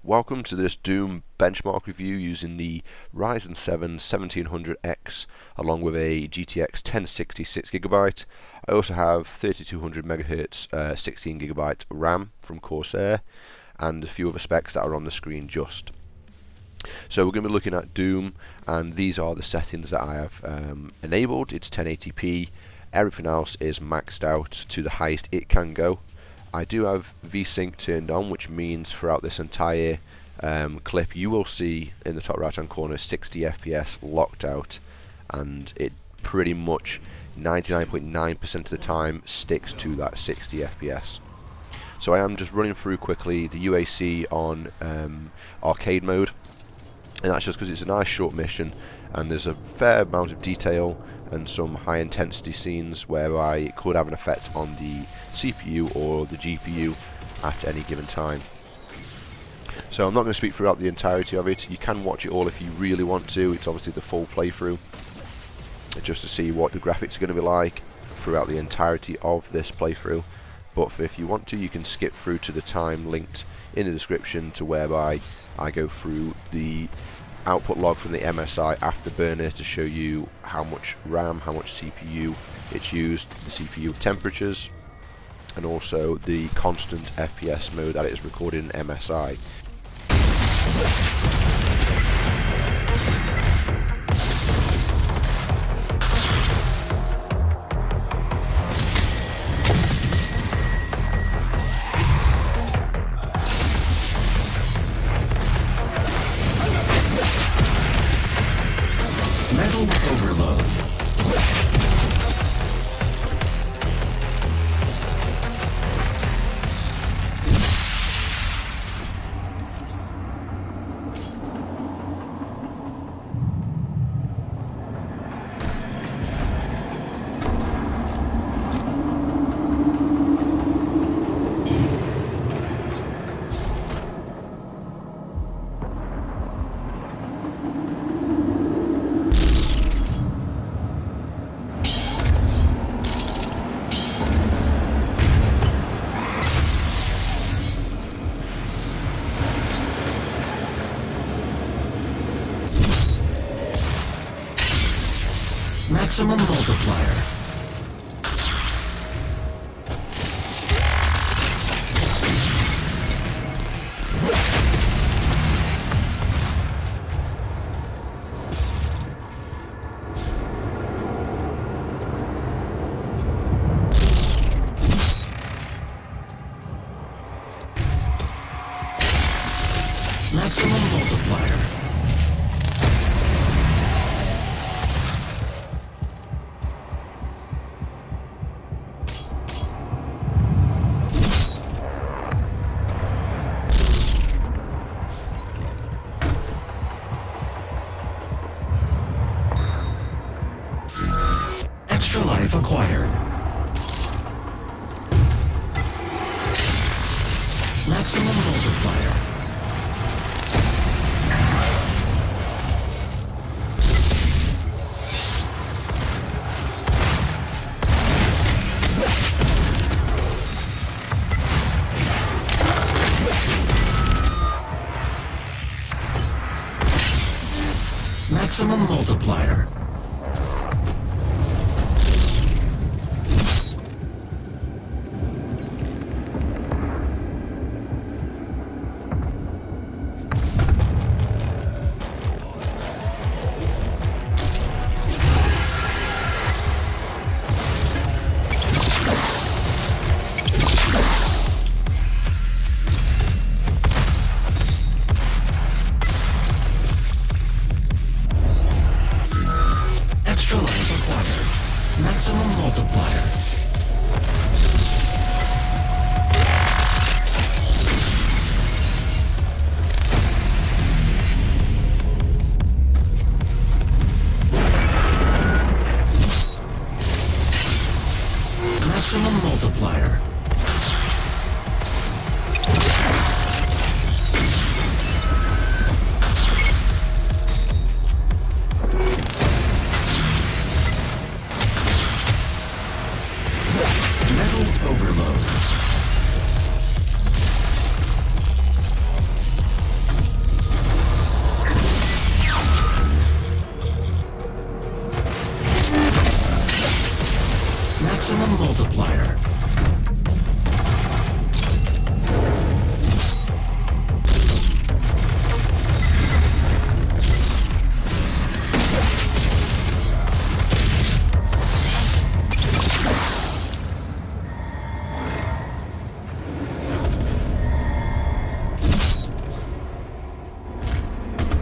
Welcome to this Doom benchmark review using the Ryzen 7 1700X along with a GTX 1060 6GB. I also have 3200 MHz 16GB RAM from Corsair and a few other specs that are on the screen just. So we're going to be looking at Doom, and these are the settings that I have enabled. It's 1080p, everything else is maxed out to the highest it can go. I do have VSync turned on, which means throughout this entire clip you will see in the top right hand corner 60 FPS locked out, and it pretty much 99.9% of the time sticks to that 60 FPS. So I am just running through quickly the UAC on arcade mode, and that's just because it's a nice short mission and there's a fair amount of detail and some high intensity scenes whereby it could have an effect on the CPU or the GPU at any given time. So I'm not going to speak throughout the entirety of it. You can watch it all if you really want to. It's obviously the full playthrough just to see what the graphics are going to be like throughout the entirety of this playthrough. But if you want to, you can skip through to the time linked in the description to whereby I go through the output log from the MSI Afterburner to show you how much RAM, how much CPU it's used, the CPU temperatures, and also the constant FPS mode that it is recorded in MSI. Maximum multiplier. Maximum multiplier. Extra life acquired. Maximum multiplier. Maximum multiplier.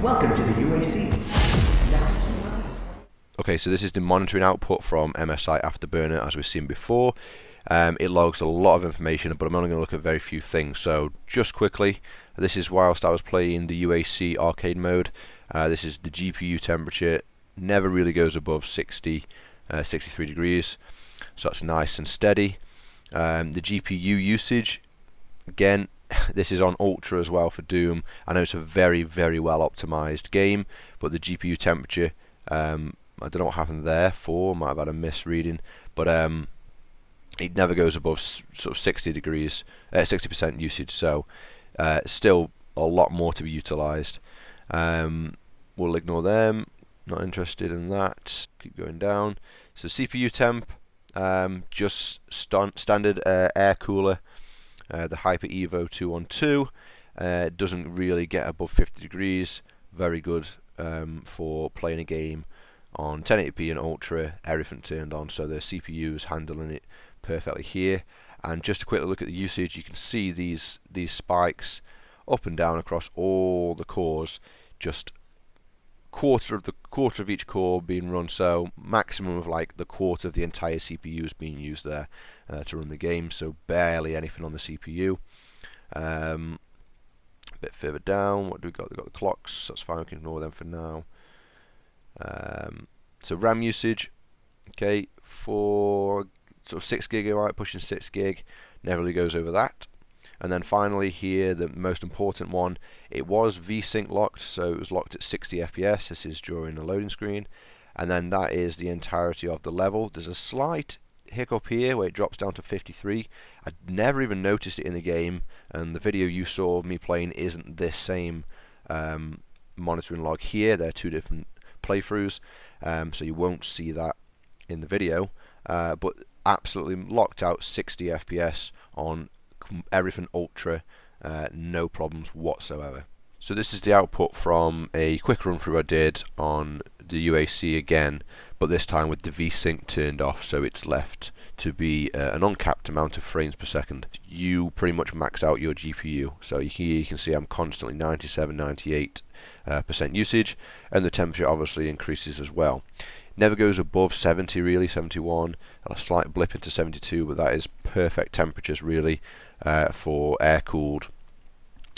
Welcome to the UAC. Okay, so this is the monitoring output from MSI Afterburner, as we've seen before. It logs a lot of information, but I'm only going to look at very few things. So just quickly, this is whilst I was playing the UAC arcade mode. This is the GPU temperature. Never really goes above 63 degrees, so that's nice and steady. The GPU usage, again, this is on Ultra as well for Doom. I know it's a very, very well optimized game, but the GPU temperature, I don't know what happened there for, might have had a misreading, but it never goes above sort of 60 degrees, 60% usage, so still a lot more to be utilized. We'll ignore them, not interested in that, keep going down. So CPU temp, just standard air cooler, the Hyper Evo 212, doesn't really get above 50 degrees, very good for playing a game on 1080p and Ultra, everything turned on, so the CPU is handling it perfectly here. And just a quick look at the usage, you can see these spikes up and down across all the cores, just quarter of each core being run, so maximum of like the quarter of the entire CPU is being used there to run the game, so barely anything on the CPU. A bit further down, what do we got? We've got the clocks, that's fine, we can ignore them for now. So RAM usage, okay, for sort of 6 gigabyte, pushing 6 gig, never really goes over that. And then finally here, the most important one, it was VSync locked, so it was locked at 60 FPS. This is during the loading screen, and then that is the entirety of the level. There's a slight hiccup here where it drops down to 53. I'd never even noticed it in the game, and the video you saw of me playing isn't this same monitoring log here. They're two different playthroughs, so you won't see that in the video, but absolutely locked out 60 FPS on everything Ultra, no problems whatsoever. So this is the output from a quick run through I did on the UAC again, but this time with the VSync turned off, so it's left to be an uncapped amount of frames per second. You pretty much max out your GPU, so you can see I'm constantly 97-98% usage, and the temperature obviously increases as well. Never goes above 70 really, 71, a slight blip into 72, but that is perfect temperatures really for air-cooled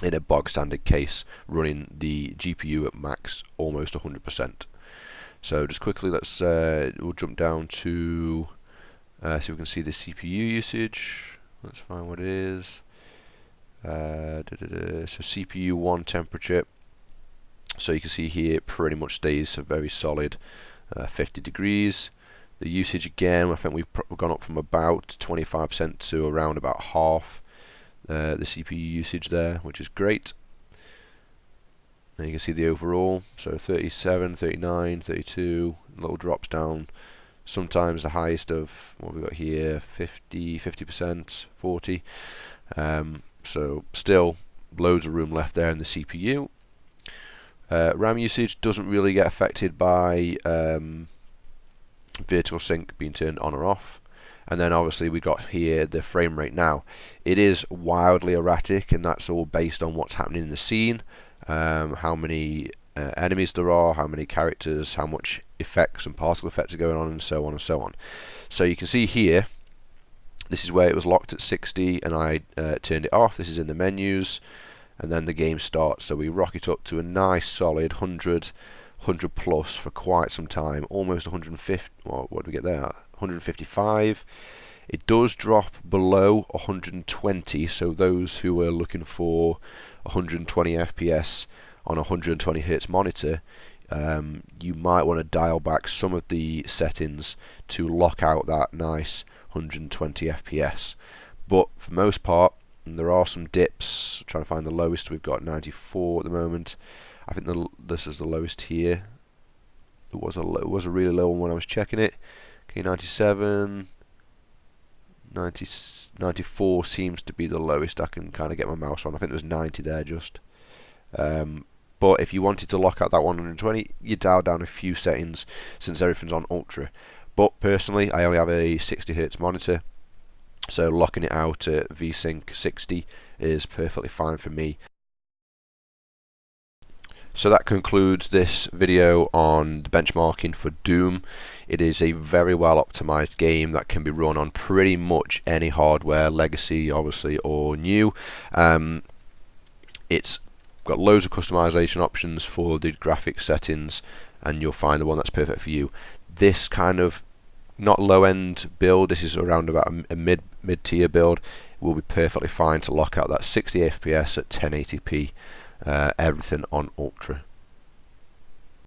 in a bog standard case, running the GPU at max almost 100%. So just quickly, we'll jump down to so we can see the CPU usage. Let's find what it is. So CPU 1 temperature. So you can see here it pretty much stays a very solid 50 degrees. The usage again, I think we've gone up from about 25% to around about half the CPU usage there, which is great. And you can see the overall, so 37, 39, 32, little drops down. Sometimes the highest of what we've got here, 50%, 40. So still loads of room left there in the CPU. RAM usage doesn't really get affected by vertical sync being turned on or off. And then obviously we got here the frame rate. Now it is wildly erratic, and that's all based on what's happening in the scene, how many enemies there are, how many characters, how much effects and particle effects are going on, and so on and so on. So you can see here, this is where it was locked at 60 and I turned it off. This is in the menus, and then the game starts, so we rock it up to a nice solid 100 plus for quite some time, almost 150. Well, what do we get there? 155. It does drop below 120, so those who are looking for 120 FPS on a 120 Hz monitor, you might want to dial back some of the settings to lock out that nice 120 FPS. But for most part, and there are some dips. Trying to find the lowest. We've got 94 at the moment. I think this is the lowest here. It was a really low one when I was checking it. Okay, 97, 94 seems to be the lowest I can kind of get my mouse on. I think there was 90 there just. But if you wanted to lock out that 120, you dial down a few settings since everything's on Ultra. But personally, I only have a 60 Hz monitor, so locking it out at VSync 60 is perfectly fine for me. So that concludes this video on the benchmarking for Doom. It is a very well optimized game that can be run on pretty much any hardware, legacy obviously or new. It's got loads of customization options for the graphics settings, and you'll find the one that's perfect for you. This kind of not low end build, this is around about a mid tier build, will be perfectly fine to lock out that 60 FPS at 1080p, everything on ultra.